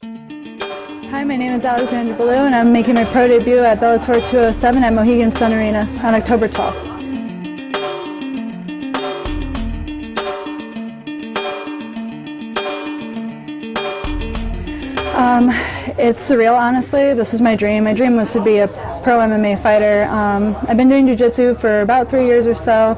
Hi, my name is Alexandra Ballou, and I'm making my pro debut at Bellator 207 at Mohegan Sun Arena on October 12th. It's surreal, honestly. This is my dream. My dream was to be a pro MMA fighter. I've been doing jiu-jitsu for about 3 years or so,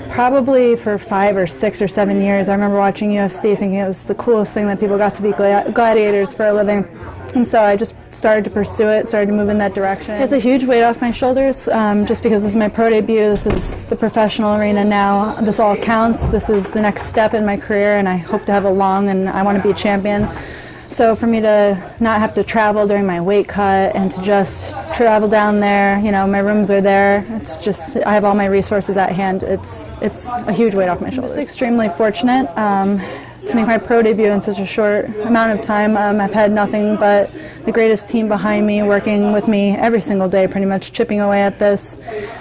probably for 5 or 6 or 7 years. I remember watching UFC thinking it was the coolest thing that people got to be gladiators for a living. And so I just started to pursue it, started to move in that direction. It's a huge weight off my shoulders, just because this is my pro debut. This is the professional arena now. This all counts. This is the next step in my career, and I hope to have a long, and I want to be a champion. So for me to not have to travel during my weight cut and to just travel down there, you know, my rooms are there. It's just, I have all my resources at hand. It's a huge weight off my shoulders. I'm just extremely fortunate to make my pro debut in such a short amount of time. I've had nothing but the greatest team behind me, working with me every single day, pretty much chipping away at this.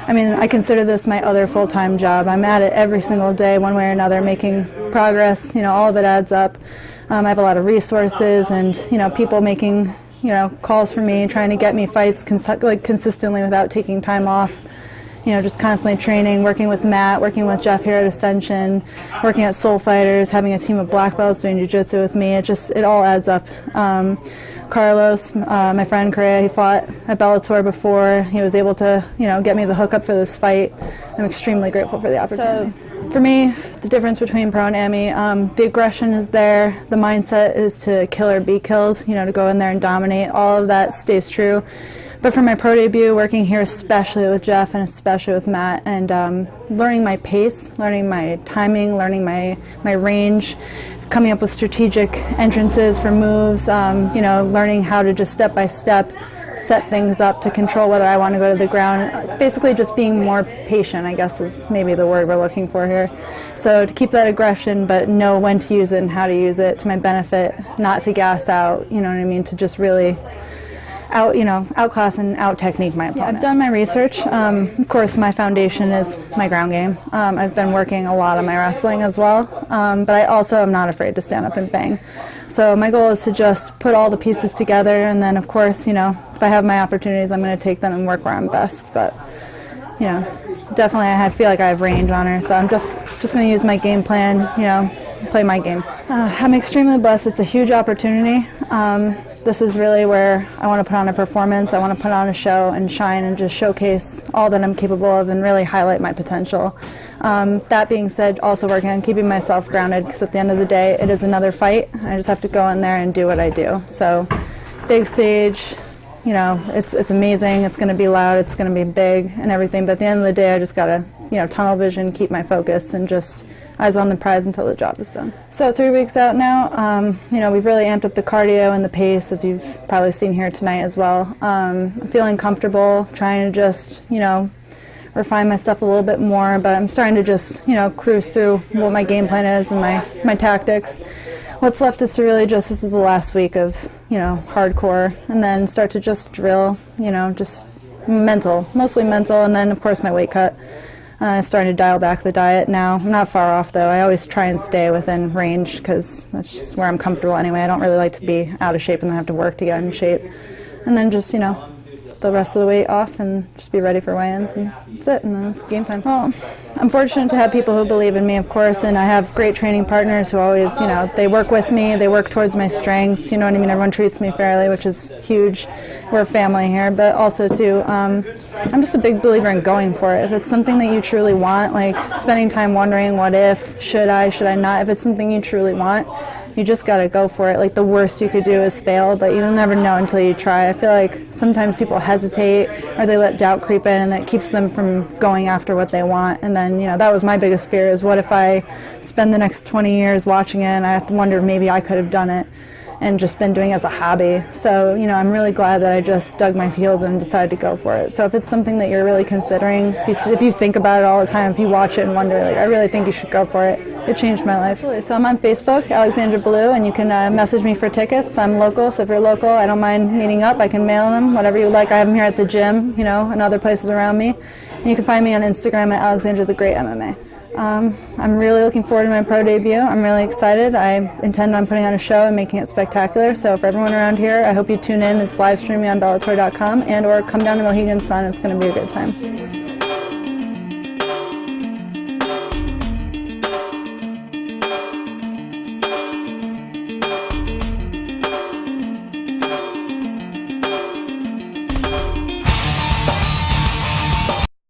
I mean, I consider this my other full-time job. I'm at it every single day, one way or another, making progress. You know, all of it adds up. I have a lot of resources and, you know, people making, you know, calls for me, trying to get me fights consistently without taking time off. You know, just constantly training, working with Matt, working with Jeff here at Ascension, working at Soul Fighters, having a team of black belts doing jiu-jitsu with me. It all adds up. Carlos, my friend Correa, he fought at Bellator before. He was able to, you know, get me the hookup for this fight. I'm extremely grateful for the opportunity. So, for me, the difference between pro and AMI, the aggression is there. The mindset is to kill or be killed, you know, to go in there and dominate. All of that stays true. But for my pro debut, working here especially with Jeff and especially with Matt, and learning my pace, learning my timing, learning my range, coming up with strategic entrances for moves, you know, learning how to just step by step set things up to control whether I want to go to the ground. It's basically just being more patient, I guess, is maybe the word we're looking for here. So to keep that aggression, but know when to use it and how to use it to my benefit, not to gas out, you know what I mean, to just really outclass and out-technique my opponent. Yeah, I've done my research. Of course, my foundation is my ground game. I've been working a lot on my wrestling as well, but I also am not afraid to stand up and bang. So my goal is to just put all the pieces together, and then, of course, you know, if I have my opportunities, I'm going to take them and work where I'm best. But, you know, definitely I feel like I have range on her, so I'm just going to use my game plan, you know, play my game. I'm extremely blessed. It's a huge opportunity. This is really where I want to put on a performance. I want to put on a show and shine and just showcase all that I'm capable of and really highlight my potential. That being said, also working on keeping myself grounded, because at the end of the day, it is another fight. I just have to go in there and do what I do. So, big stage, you know, it's amazing. It's going to be loud. It's going to be big and everything. But at the end of the day, I just got to, you know, tunnel vision, keep my focus, and just eyes on the prize until the job is done. So 3 weeks out now, you know, we've really amped up the cardio and the pace, as you've probably seen here tonight as well. I'm feeling comfortable, trying to just, you know, refine my stuff a little bit more, but I'm starting to just, you know, cruise through what my game plan is and my tactics. What's left is to really just, this is the last week of, you know, hardcore, and then start to just drill, you know, just mostly mental, and then of course my weight cut. Starting to dial back the diet now. I'm not far off though. I always try and stay within range because that's just where I'm comfortable anyway. I don't really like to be out of shape and then have to work to get in shape. And then just, you know, the rest of the weight off and just be ready for weigh-ins, and that's it, and then it's game time. Well, I'm fortunate to have people who believe in me, of course, and I have great training partners who always, you know, they work with me, they work towards my strengths, you know what I mean? Everyone treats me fairly, which is huge. We're a family here, but also too, I'm just a big believer in going for it. If it's something that you truly want, like spending time wondering what if, should I not, if it's something you truly want, you just got to go for it. Like, the worst you could do is fail, but you'll never know until you try. I feel like sometimes people hesitate or they let doubt creep in, and that keeps them from going after what they want. And then, you know, that was my biggest fear, is what if I spend the next 20 years watching it and I have to wonder if maybe I could have done it and just been doing it as a hobby. So, you know, I'm really glad that I just dug my heels in and decided to go for it. So if it's something that you're really considering, if you think about it all the time, if you watch it and wonder, like, I really think you should go for it, it changed my life. So I'm on Facebook, Alexandra Ballou, and you can message me for tickets. I'm local, so if you're local, I don't mind meeting up. I can mail them, whatever you would like. I have them here at the gym, you know, and other places around me. And you can find me on Instagram at Alexandra the Great MMA. I'm really looking forward to my pro debut. I'm really excited. I intend on putting on a show and making it spectacular. So for everyone around here, I hope you tune in. It's live streaming on Bellator.com and or come down to Mohegan Sun. It's going to be a good time.